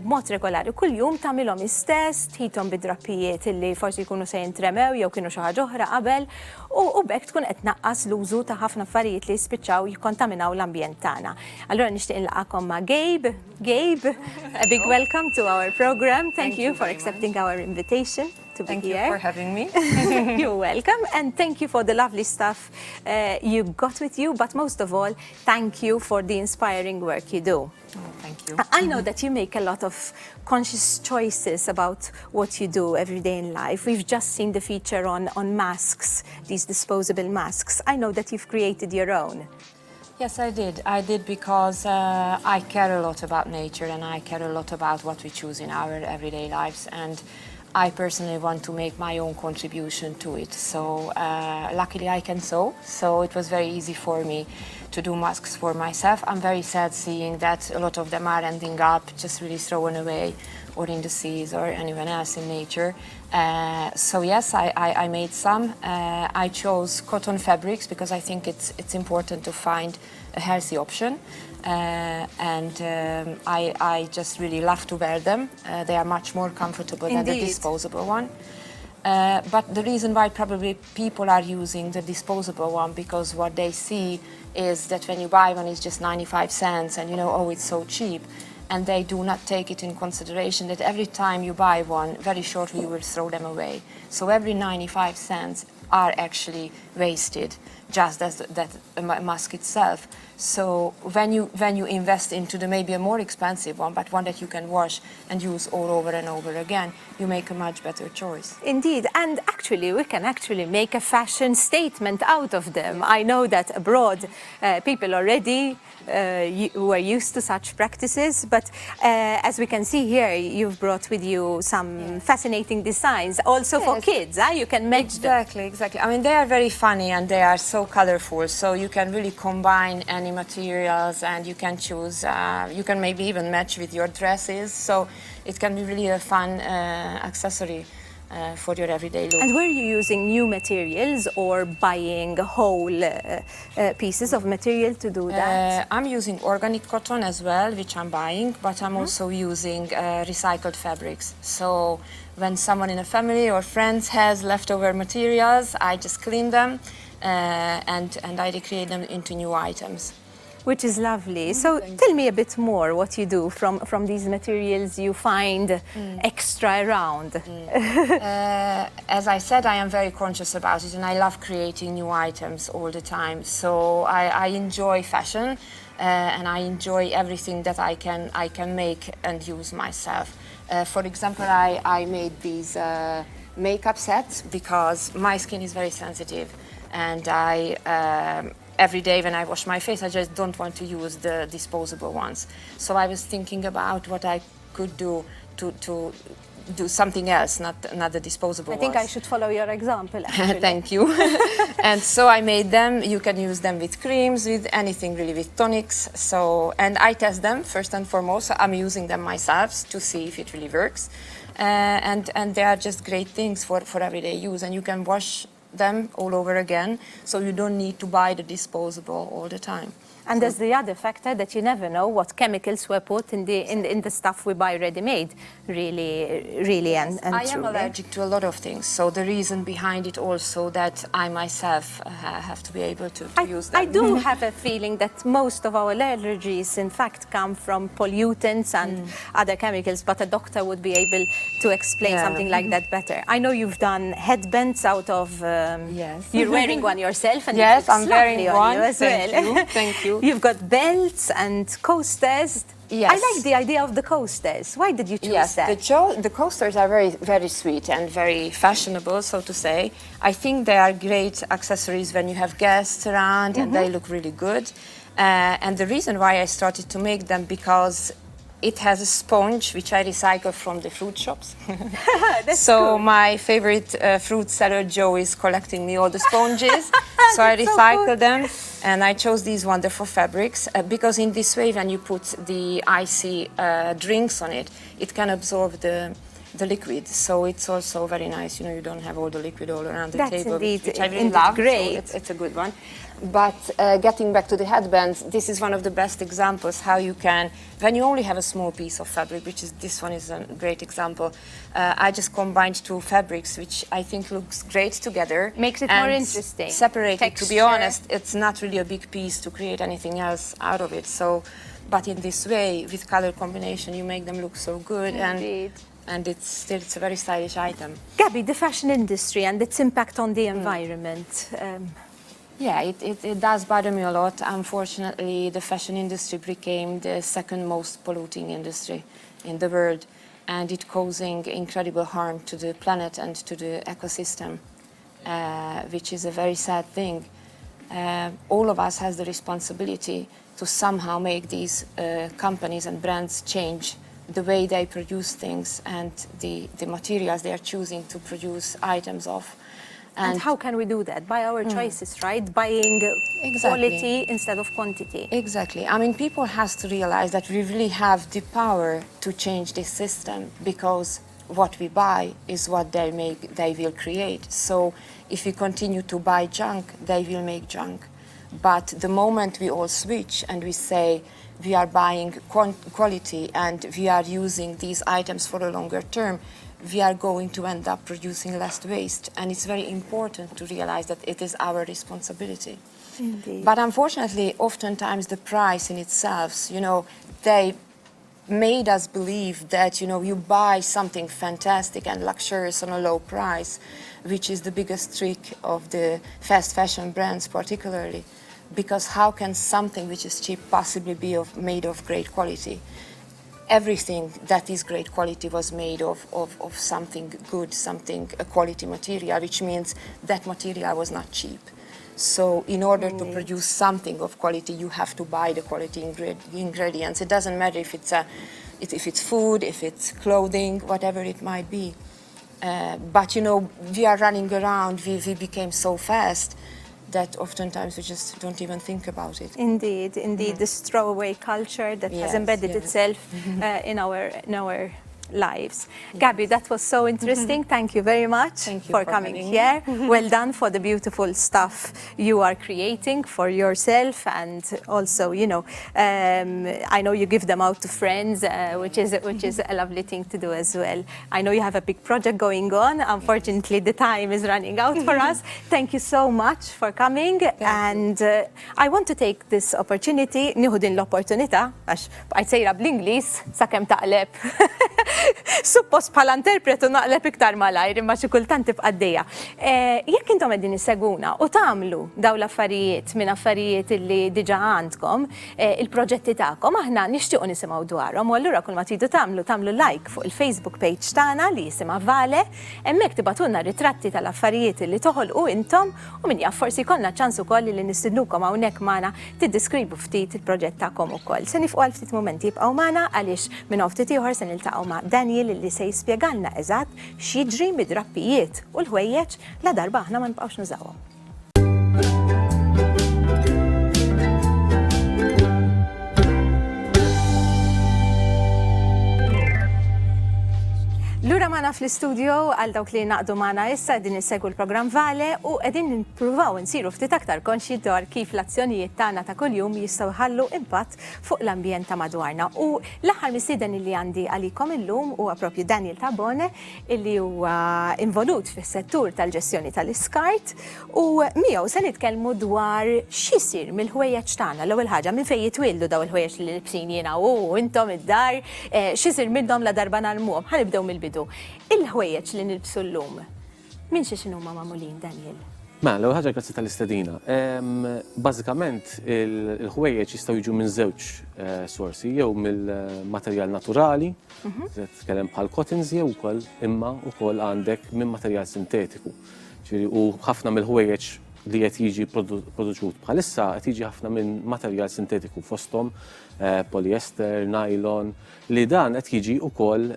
b'mod regolari kuljum tagħmilhom istess, tħidhom bid-drappijiet illi forsi jkunu se jintremew jew kienu xi ħaġa oħra qabel u bekk tkun qed tnaqqas l-użu ta' ħafna affarijiet li jispiċċaw jikkontaminaw l-ambjent tagħna. Allura nixtieq nilqakom ma' Gabe. Gabe, a big welcome to our program. Thank you for accepting our invitation to be here. Thank you for having me. You're welcome, and thank you for the lovely stuff you got with you, but most of all, thank you for the inspiring work you do. Oh, thank you. I know that you make a lot of conscious choices about what you do every day in life. We've just seen the feature on masks, these disposable masks. I know that you've created your own. Yes, I did. I did because I care a lot about nature and I care a lot about what we choose in our everyday lives. And I personally want to make my own contribution to it. So luckily I can sew, so it was very easy for me to do masks for myself. I'm very sad seeing that a lot of them are ending up just really thrown away or in the seas or anywhere else in nature. So yes, I made some. I chose cotton fabrics because I think it's important to find a healthy option. I just really love to wear them. They are much more comfortable than the disposable one. But the reason why probably people are using the disposable one, because what they see is that when you buy one it's just 95 cents and you know, oh, it's so cheap. And they do not take it in consideration that every time you buy one, very shortly you will throw them away. So every 95 cents are actually wasted, just as that mask itself. So when you invest into maybe a more expensive one, but one that you can wash and use all over and over again, you make a much better choice. Indeed, and actually we can actually make a fashion statement out of them. I know that abroad people already were used to such practices, but as we can see here, you've brought with you some fascinating designs, also for kids. You can match them. Exactly. I mean, they are very funny and they are so colorful, so you can really combine any materials and you can choose, you can maybe even match with your dresses, so it can be really a fun accessory for your everyday look. And were you using new materials or buying whole pieces of material to do that? I'm using organic cotton as well, which I'm buying, but I'm also using recycled fabrics. So when someone in a family or friends has leftover materials, I just clean them and I recreate them into new items. Which is lovely. So tell me a bit more what you do from these materials you find extra around. As I said, I am very conscious about it and I love creating new items all the time. So I enjoy fashion and I enjoy everything that I can make and use myself. For example, I made these makeup sets because my skin is very sensitive, and every day when I wash my face, I just don't want to use the disposable ones. So I was thinking about what I could do to do something else, not the disposable ones. I think I should follow your example, actually. Thank you. And so I made them. You can use them with creams, with anything really, with tonics. So, and I test them first and foremost. I'm using them myself to see if it really works. And they are just great things for everyday use. And you can wash them all over again, so you don't need to buy the disposable all the time. And there's the other factor that you never know what chemicals were put in the stuff we buy ready-made, really, and I am truly. allergic to a lot of things, so the reason behind it also that I myself have to be able to use them. I do have a feeling that most of our allergies, in fact, come from pollutants and other chemicals, but a doctor would be able to explain something like that better. I know you've done headbands out of... Yes. You're wearing one yourself, and yes, it looks I'm wearing lovely on one. you as Thank well. you. Thank you. You've got belts and coasters. Yes. I like the idea of the coasters. Why did you choose Yes, that? the coasters are very, very sweet and very fashionable, so to say. I think they are great accessories when you have guests around, and they look really good. And the reason why I started to make them, because it has a sponge which I recycle from the fruit shops. So cool. my favorite fruit seller, Joe, is collecting me all the sponges. So I recycle them, and I chose these wonderful fabrics because in this way, when you put the icy drinks on it, it can absorb the liquid. So it's also very nice. You know, you don't have all the liquid all around the That's table, indeed, which I really indeed love. great. So it's a good one. But getting back to the headbands, this is one of the best examples how you can, when you only have a small piece of fabric, which is this one is a great example. I just combined two fabrics, which I think looks great together. Makes it and more interesting. Separated, to be Texture. honest, it's not really a big piece to create anything else out of it. So, but in this way, with color combination, you make them look so good. Indeed. And it's a very stylish item. Gabby, the fashion industry and its impact on the environment. Yeah, it does bother me a lot. Unfortunately, the fashion industry became the second most polluting industry in the world, and it's causing incredible harm to the planet and to the ecosystem, which is a very sad thing. All of us has the responsibility to somehow make these companies and brands change the way they produce things and the materials they are choosing to produce items of. And how can we do that? By our choices, right? Buying quality instead of quantity. Exactly. I mean, people have to realize that we really have the power to change this system, because what we buy is what they will create. So if we continue to buy junk, they will make junk. But the moment we all switch and we say we are buying quality and we are using these items for a longer term, we are going to end up producing less waste. And it's very important to realize that it is our responsibility. Indeed. But unfortunately, oftentimes the price in itself, you know, they made us believe that, you know, you buy something fantastic and luxurious on a low price, which is the biggest trick of the fast fashion brands particularly. Because how can something which is cheap possibly be made of great quality? Everything that is great quality was made of something good, a quality material, which means that material was not cheap. So in order to produce something of quality, you have to buy the quality ingredients. It doesn't matter if it's food, if it's clothing, whatever it might be. But you know, we are running around, we became so fast that oftentimes we just don't even think about it. Indeed, the throwaway culture that has embedded itself in our lives. Gabby, that was so interesting. Thank you very much. Thank you for for coming having here. Well done for the beautiful stuff you are creating for yourself, and also, you know, I know you give them out to friends, which is a lovely thing to do as well. I know you have a big project going on. Unfortunately, the time is running out for us. Thank you so much for coming. And I want to take this opportunity, nieħu din l-opportunità, għax bqajt sejra bl-Ingliż sakemm taqleb suppost bħala interpretu naqleb iktar malajr imma xi kultant tibqa' għaddejja. Jekk intom qegħdin isseguna u tagħmlu dawn l-affarijiet minn affarijiet illi diġà għandkom, il-proġetti tagħkom aħna nixtiequ nisimgħu dwarhom u allura kull ma tridu tagħmlu like fuq il-Facebook page tagħna li jisimha Vale, hemmhekk tibatulna ritratti tal-affarijiet li toħolqu intom u min jaf forsi jkollna ċans ukoll li nistidnukom hawnhekk magħna tiddiskrivu ftit il-proġett tagħkom ukoll. Se nifqu għal ftit momenti jibqgħu magħna għaliex minn ftit ieħor se niltaqgħu ma' Daniel li se jispjegalna eżatt x'jiġri mid-drappijiet u l-ħwejjeġ la darba aħna ma nibqgħux nużawhom. Lura magħna fl-istudio għal dawk li naqdu magħna issa qegħdin issegwu l-programm Vale u qegħdin nippruvaw insiru ftit aktar konxi dwar kif l-azzjonijiet tagħna ta' kuljum jistgħu jħallu impatt fuq l-ambjent ta' madwarna. U l-aħħar mistieden li għandi għalikom illum huwa proprju Daniel Tabone illi huwa involut fis-settur tal-ġestjoni tal-iskart u miegħu se nitkellmu dwar x'isir mill-ħwejjeġ tagħna. L-ewwel ħaġa minn fejn jitwildu daw il-ħwejjeġ li libsin jiena u intom id-dar x'isir minnhom la darba nagħlmuhom. Ħanibdew mill-bidu. Il-ħwejjeġ li nilbsu llum, minn xi x'inhuma magħmulin, Daniel? L-ewwel ħaġa grazzi tal-istedina. Bażikament il-ħwejjeġ jistgħu jiġu minn żewġ sorsi, jew mill-materjal naturali, tkellem bħal cottons jew ukoll imma wkoll għandek minn materjal sintetiku. U ħafna mill-ħwejjeġ li qed jiġi produċut bħalissa qed jiġi ħafna minn materjal sintetiku fosthom polyester, nylon, li dan qed jiġi wkoll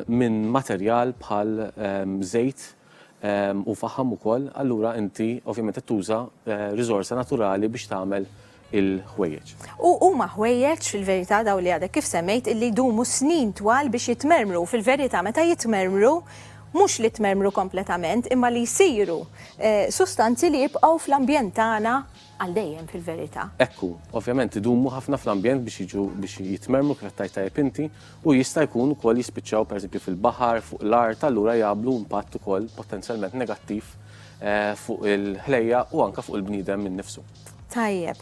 minn materjal bħal żejt u faħam ukoll, allura inti ovvjament qed tuża riżorsa naturali biex tagħmel il-ħwejjeġ. U huma ħwejjeġ fil-verità daw li għadek kif semmejt illi jdumu snin twal biex jitmermru, fil-verità meta jitmermru mhux li tmermru kompletament imma li jsiru sustanzi li jibqgħu fl-ambjent tagħna għal dejjem fil-verità. Ekku, ovvjament idumu ħafna fl-ambjent biex jitmermru kif tajt inti u jista' jkun ukoll jispiċċaw pereżempju fil-baħar fuq l-art allura jagħmlu impatt ukoll potenzjalment negattiv fuq il-ħlejja u anke fuq il-bniedem innifsu. Tajjeb.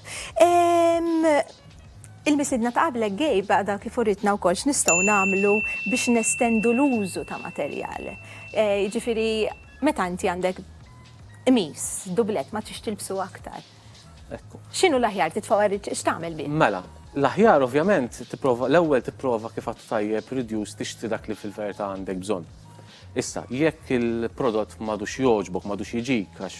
Il-misidna ta' qablek Gejb għadha kif uritna wkoll x'nistgħu nagħmlu biex nestendu l-użu ta' materjali. Jiġifieri meta inti għandek imis, dublet ma trix tilbsu aktar. X'inhu l-aħjar titfawar x'tagħmel bih? Mela, l-aħjar ovvjament l-ewwel tipprova kif għad tajjeb reduce tixtri dak li fil-verità għandek bżonn. Issa, jekk il-prodott m'għadux jogħġbok, m'għadux jiġik għax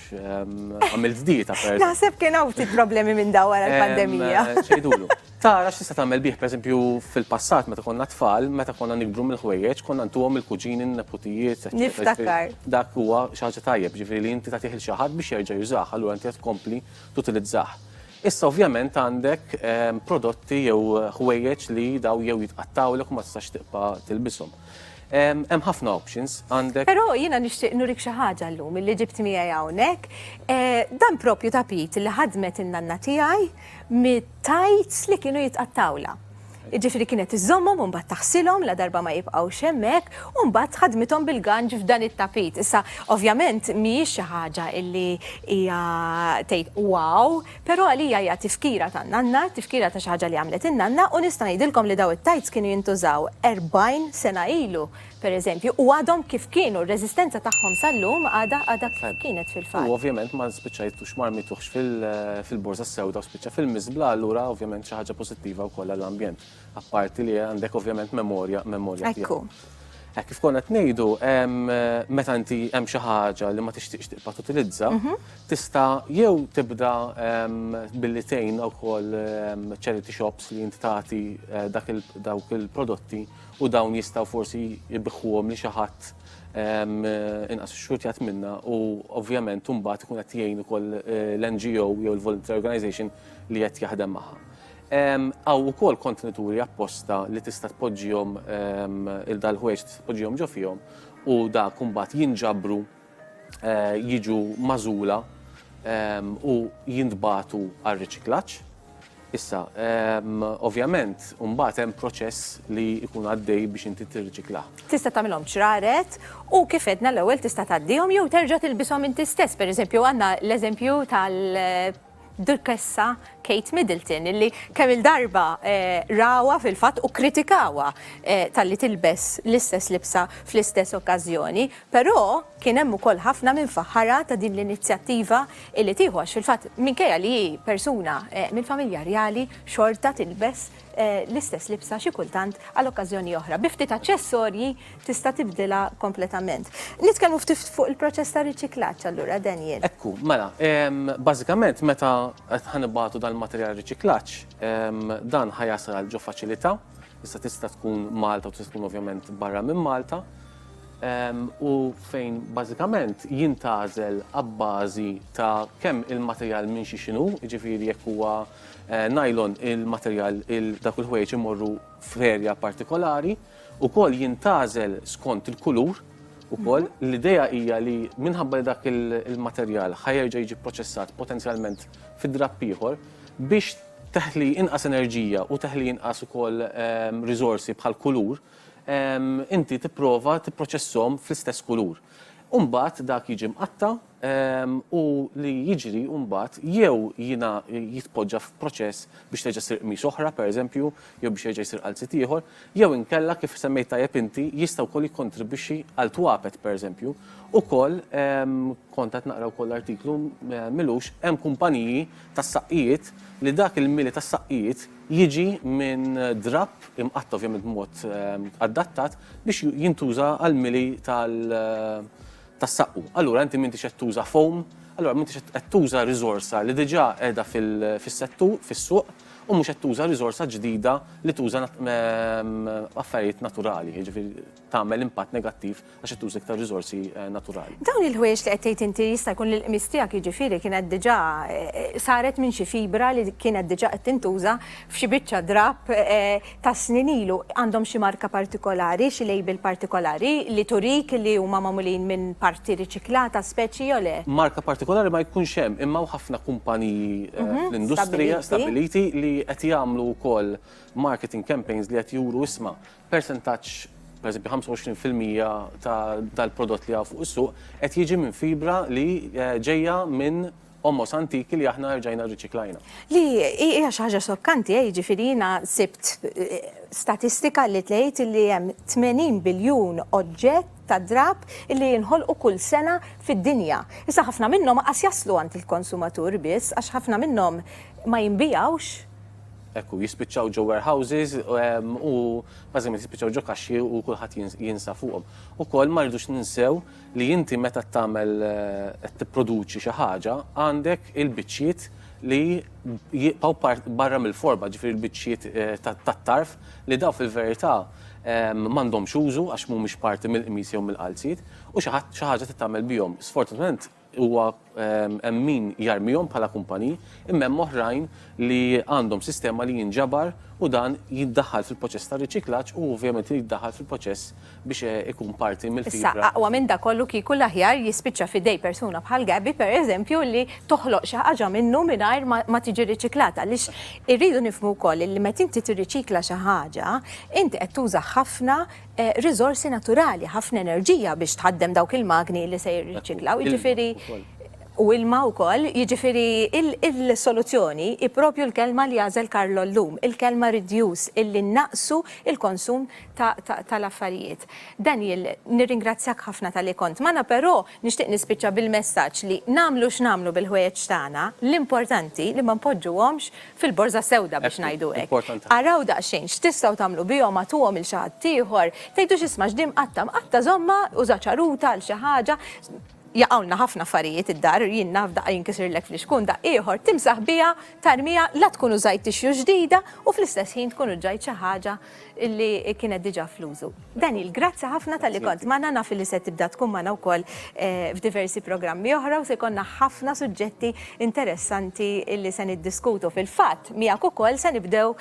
għamilt dieta per. Naħseb kien hawn ftit problemi minn dawn wara l-pandemija. Xejdulu. Tara x'tista' tagħmel bih pereżempju fil-passat meta konna tfal, meta konna nikbru mill-ħwejjeġ, konna ntuhom il-kuġini, n-neputijiet, Niftakar. Dak huwa xi ħaġa tajjeb, ġifieri li inti tagħtih il xi ħadd biex jerġa' jużah, allura inti qed tkompli tutilizzah. Issa ovvjament għandek prodotti jew ħwejjeġ li daw jew jitqattawlek u ma tistax tibqa' tilbishom. Hemm ħafna options għandek. Però jiena nixtieq nurik xi ħaġa llum illi ġibt miegħi hawnhekk. Dan proprju tapit li ħadmet in-nanna tiegħi mit-tajts li kienu jitqattawla. Ġifieri kienet iżommhom u mbagħad taħsilhom la darba ma jibqgħux hemmhekk u mbagħad ħadmithom bil-ganġ f'dan it-tapit. Issa ovvjament mhijiex xi ħaġa illi hija tgħid wow, però għalija hija tifkira tan-nanna, tifkira ta' xi ħaġa li għamlet in-nanna u nista' ngħidilkom li daw it-tajts kienu jintużaw 40 sena ilu. pereżempju, u għadhom kif kienu, r-reżistenza tagħhom sal-lum għadha kif kienet fil-fatt. U ovvjament ma spiċċajtux marmituħx fil-borza sewda u spiċċa fil-miżbla, allura ovvjament xi ħaġa pożittiva wkoll għall-ambjent. Apparti li għandek ovvjament memorja tiegħek. Kif konna ngħidu, meta inti hemm xi ħaġa li ma tixtieqx tibqa' tutilizza, tista' jew tibda billi tgħin wkoll charity shops li inti tagħti dawk il-prodotti u dawn jistgħu forsi jibbiħħuhom li xi ħadd inqas xurtjat minna u ovvjament imbagħad ikun qed jgħin ukoll l-NGO jew il-voluntary organization li qed jaħdem magħha. Għaw ukoll kontenituri apposta li tista' tpoġġihom il-dal-ħwejġ tpoġġihom ġo fihom u dak imbagħad jinġabru jiġu magħżula u jintbagħtu għar-riċiklaġġ. Issa, ovvjament, mbagħad hemm proċess li jkun għaddej biex inti tirriċiklah. Tista' tagħmilhom ċraret u kif edna l-ewwel tista' tgħaddihom jew terġa' tilbishom inti stess. Pereżempju għandna l-eżempju dukessa Kate Middleton, illi kemm il-darba rawa fil-fatt u kritikawa tal-li tilbes l-istess libsa fl-istess okkażjoni, però kien hemm ukoll ħafna minn faħħara ta' din l-inizjattiva illi tieħu għax fil-fatt minkejja li persuna mill-familja reali xorta tilbes l-istess libsa xi kultant għal okkażjoni oħra. Biftit aċċessorji tista' tibdilha kompletament. Nitkellmu ftit fuq il-proċess ta' riċiklaġġ allura, Daniel. Ekku, mela, bażikament meta ħanibatu dal-materjal riċiklaġġ, dan ħajasal għal ġo faċilità, issa tista' tkun Malta u tista' tkun ovvjament barra minn Malta. U fejn bażikament jintgħażel abbażi ta' kemm il-materjal minn xi xinu, jiġifieri jekk huwa nylon il-materjal dak il-ħwejjeġ imorru f'erja partikolari, ukoll jintgħażel skont il-kulur, ukoll l-idea hija li minħabba li dak il-materjal ħajerġa' jiġi proċessat potenzjalment fid-drapp ieħor biex teħli inqas enerġija u teħli inqas ukoll riżorsi bħal kulur, inti tipprova tipproċessom fl-istess kulur. Umbagħad dak jiġi mqatta u li jiġri umbagħad jew jitpoġġa f'proċess biex terġa' ssir qmis oħra pereżempju, jew biex jerġa' jsir qalzit ieħor, jew inkella kif semmejt tajjeb inti jista' wkoll jikkontribwixxi għal twapet pereżempju. Ukoll kont qed naqra wkoll artiklu milux hemm kumpaniji tas-saqqijiet li dak il-mili tas-saqqijiet jiġi minn drapp imqatta ovvjament b'mod adattat biex jintuża għal-mili tas-saqqu. Allura inti m'intix qed tuża foam, allura m'intix qed tuża riżorsa li diġà qiegħda fis-settur, fis-suq, u mhux qed tuża riżorsa ġdida li tuża affarijiet naturali, jiġifieri tagħmel impatt negattiv għax qed tuża iktar riżorsi naturali. Dawn il-ħwejjeġ li qed tgħid inti jista' jkun l-qmis tiegħek jiġifieri kienet diġà saret minn xi fibra li kienet diġà qed tintuża f'xi biċċa drapp ta' snin ilu. Għandhom xi marka partikolari, xi label partikolari li turik li huma magħmulin minn parti riċiklata speċi jew le? Marka partikolari ma jkunx hemm, imma ħafna kumpaniji fl-industrija stabiliti li qed jagħmlu wkoll marketing campaigns li qed juru isma' persentaġġ pereżempju 25% tal-prodott li fuq is-suq qed jiġi minn fibra li ġejja minn omos antiki li aħna rġajna riċiklajna. Li hija xi ħaġa sokkanti, jiġifieri jiena sibt statistika li tgħid li hemm 80 biljun oġġett ta' drapp li jinħolqu kull sena fid-dinja. Issa ħafna minnhom qas jaslu għand il-konsumatur biss għax ħafna minnhom ma jinbijawx. Ekku, jispiċċaw ġo warehouses u bażikament jispiċċaw ġo kaxxi u kulħadd jinsa fuqhom. Ukoll ma rridux ninsew li inti meta tagħmel qed tipproduċi xi ħaġa għandek il-biċċiet li jibqgħu barra mill-forba, ġifieri l-biċċiet tat-tarf li daw fil-verità m'għandhomx użu għax mhumiex parti mill-qmis jew mill-qalziet u xi ħaġa tagħmel bihom. Sfortunatament huwa hemm min jarmihom bħala kumpaniji, imma hemm oħrajn li għandhom sistema li jinġabar u dan jiddaħħal fil-proċess ta' riċiklaġġ u ovvjament jiddaħħal fil-proċess biex ikun parti mill-fibra. Issa aqwa minn dak kollu kieku l-aħjar jispiċċa fidej persuna bħal Gabi pereżempju li toħloq xi ħaġa minnu mingħajr ma tiġi riċiklata għaliex irridu nifhmu wkoll li meta inti tirriċikla xi ħaġa, inti qed tuża ħafna riżorsi naturali, ħafna enerġija biex tħaddem dawk il-magni li se jirriċiklaw. Jiġifieri u ilma wkoll, jiġifieri il-soluzzjoni hi proprju l-kelma li jażel Karlo llum, il-kelma reduce, illi naqsu il-konsum tal-affarijiet. Daniel, nirringrazzjak ħafna tal-li kont magħna, però nixtieq nispiċċa bil-messaġġ li nagħmlu x'nagħmlu bil-ħwejjeġ tagħna, l-importanti li ma npoġġuhomx fil-borża sewda biex ngħidu hekk. Araw daqsxejn x'tistgħu tagħmlu bihom għatuhom il xi ħadd ieħor, tgħidu x'isma' x'dim qatta żomma uża ċaruta għal xi ħaġa. Jaqawna ħafna affarijiet id-dar, jien naf daqqa jinkisirlek fl-xkun da ieħor timsaħ biha tarmija la tkunu żajt tixju ġdida u fl-istess ħin tkunu ġajt xi ħaġa li kienet diġà fl-użu. Daniel, grazzi ħafna tal-li kont magħna, naf li se tibda tkun magħna wkoll f'diversi programmi oħra u se jkollna ħafna suġġetti interessanti li se niddiskutu. Fil-fatt miegħek ukoll se nibdew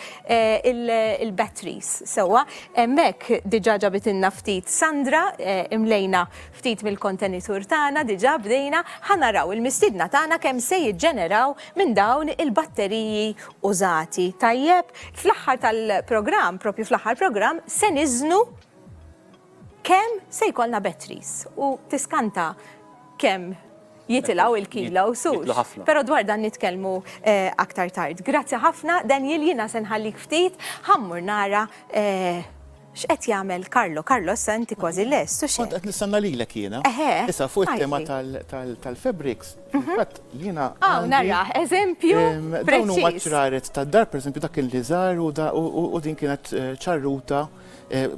il-batteries. Sewwa hemmhekk diġà ġabitilna ftit Sandra, imlejna ftit mill-kontenitur tagħna diġà bdejna ħanaraw il-mistiedna tagħna kemm se jiġġeneraw minn dawn il-batteriji użati. Tajjeb, fl-aħħar tal-programm, propju fl-aħħar programm, se niżnu kemm se jkollna batteries u tiskanta kemm jitilgħu il-kilo u sus. Jitlu ħafna. Però dwar dan nitkellmu aktar tard. Grazzi ħafna, Daniel, jiena se nħallik ftit, ħammur nara x'qed jagħmel Karlo. Karlo, inti kważi lest, u Kont qed nistanna lilek jiena. Eħe, Issa fuq it-tema għajli. tal-fabrics, fatt jiena Nara, eżempju dawn huma preċiż. ċraret tad-dar, pereżempju dak il żar u din kienet ċarruta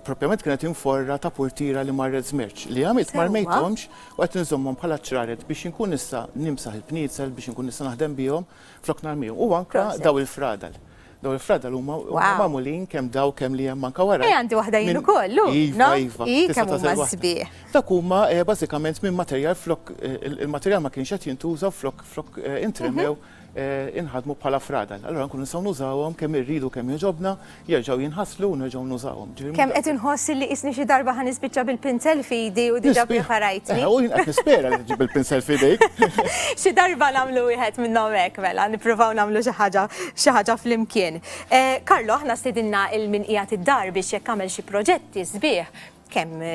propjament kienet inforra ta' portira li marret żmerġ. Li għamilt Sewwa. marmejthomx u qed nżommhom bħala ċraret biex inkun nista' nimsaħ il-bniezel biex inkun nista' naħdem bihom flok narmihom. U anke Proset. daw il-fradal. Daw il-fradal huma magħmulin kemm daw kemm li hemm anke wara. Għandi waħda jien ukoll, lu, Iva, no? iva. I tista' kemm tażel huma waħda. sbieħ. Dak huma bażikament minn materjal flok il-materjal ma kienx qed jintuża flok intremew inħadmu bħala fradal. Allora nkunu nistgħu nużawhom kemm irridu kemm joġobna, jerġgħu jinħasslu u nerġgħu nużawhom. Kemm qed inħoss li isni xi darba ħan nispiċċa bil-pinsel fidi u diġà preparajtni. U jien qed nispera li tġib il-pinsel f'idejk. Xi darba nagħmlu wieħed minnhom hekk mela, nippruvaw nagħmlu xi ħaġa flimkien. Karlo, aħna stedinna il-minqijat id-dar biex jekk għamel xi proġetti sbieħ kemm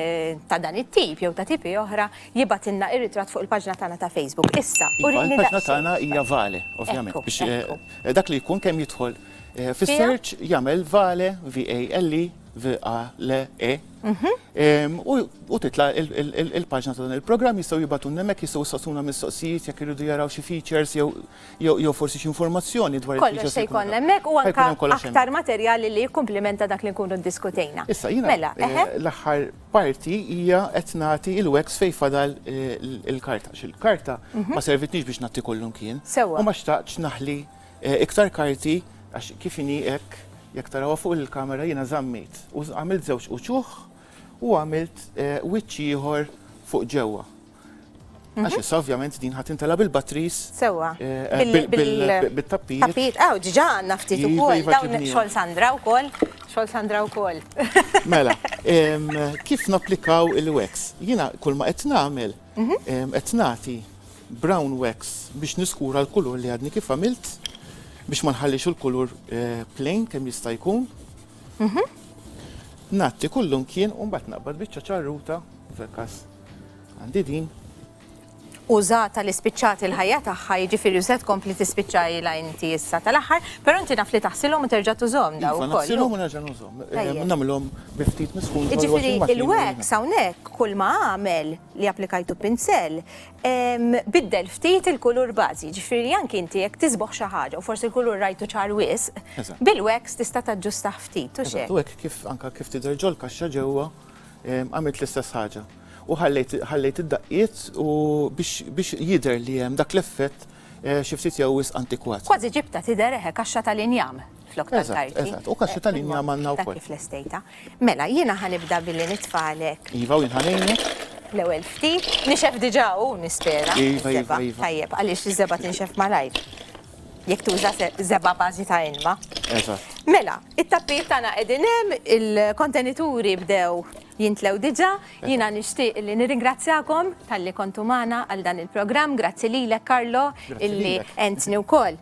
ta' dan it-tip jew ta' tipi oħra jibatilna ir-ritratt fuq il-paġna tagħna ta' Facebook. Issa, Il-paġna tagħna hija Vale, ovvjament. Ekku, Biex dak li jkun kemm jidħol fis-search jagħmel Vale, VALE, VALE. U titla il-paġna ta' dan il-programm jistgħu jibgħatu hemmhekk jistgħu jistaqsuna mistoqsijiet jekk iridu jaraw xi features jew forsi xi informazzjoni dwar kollox se jkun hemmhekk u anke aktar materjali li jikkumplimenta dak li nkunu ddiskutejna. Issa jiena l-aħħar parti hija qed nagħti il-wax fejn fadal il-karta. Il-karta ma servitniex biex nagħti kollhom kien. U ma xtaqx naħli iktar karti għax kif inhi hekk jekk tarawha fuq il-kamera jiena żammejt u għamilt żewġ uċuħ u għamilt wiċċ ieħor fuq ġewwa. Għax issa ovvjament din ħadd intela bil-batteries. Sewwa. Bit-tappijiet. Tappijiet, diġà għandna ftit ukoll. Dawn xogħol Sandra wkoll. Xogħol Sandra wkoll. Mela, kif napplikaw il-wax? Jiena kull ma qed nagħmel qed nagħti brown wax biex niskura l-kulur li għadni kif għamilt biex ma nħallix il-kulur plain kemm jista' jkun. Natti kullum kien u mbagħad naqbad biċċa ċarruta fil-każ għandi din. Użata li spiċċat il-ħajja tagħha jiġifieri se tkompli tispiċċajla inti issa tal-aħħar, però inti naf li taħsilhom u terġa' tużhom daw ukoll. Naħsilhom u nerġa' nużhom. Nagħmilhom biftit miskun. Jiġifieri il-wax hawnhekk kull ma għamel li applikajtu pinsell biddel ftit il-kulur bażi, jiġifieri anke inti jekk tisboħ xi ħaġa u forsi l-kulur rajtu ċar wisq, bil-wax tista' taġġustah ftit u xejn. U hekk kif anke kif tidher ġol-kaxxa ġewwa għamilt l-istess ħaġa. U ħallejt id-daqqiet u biex jidher li hemm dak l-effett xi ftit jew wisq antikwat. Kważi ġibta tidher kaxxa tal-injam flok tal-karti. Eżatt, u kaxxa tal-injam għandna wkoll. Kif l-estejta. Mela, jiena ħanibda billi nitfalek. Iva, u jinħanejnek. L-ewwel ftit, nixef diġà u nispera. Iva. Tajjeb, għaliex iż-żeba tinxef malajr. Jekk tuża żeba bażi ta' ilma. Eżatt. Mela, it-tappijiet tagħna qegħdin hemm, il-kontenituri bdew jintlew diġà, jiena nixtieq li nirringrazzjakom talli kontu magħna għal dan il-programm, grazzi lilek Karlo illi entni wkoll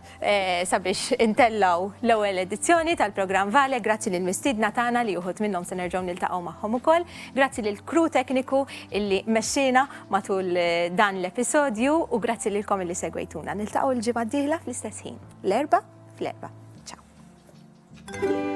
sabiex intellaw l-ewwel edizzjoni tal-programm Vale, grazzi lil mistiedna tagħna li uħud minnhom se nerġgħu niltaqgħu magħhom ukoll, grazzi lil crew tekniku illi mexxina matul dan l-episodju u grazzi lilkom illi segwejtuna. Niltaqgħu l-ġimgħa d-dieħla fl-istess ħin, l-erba' fl-erba'. Ciao.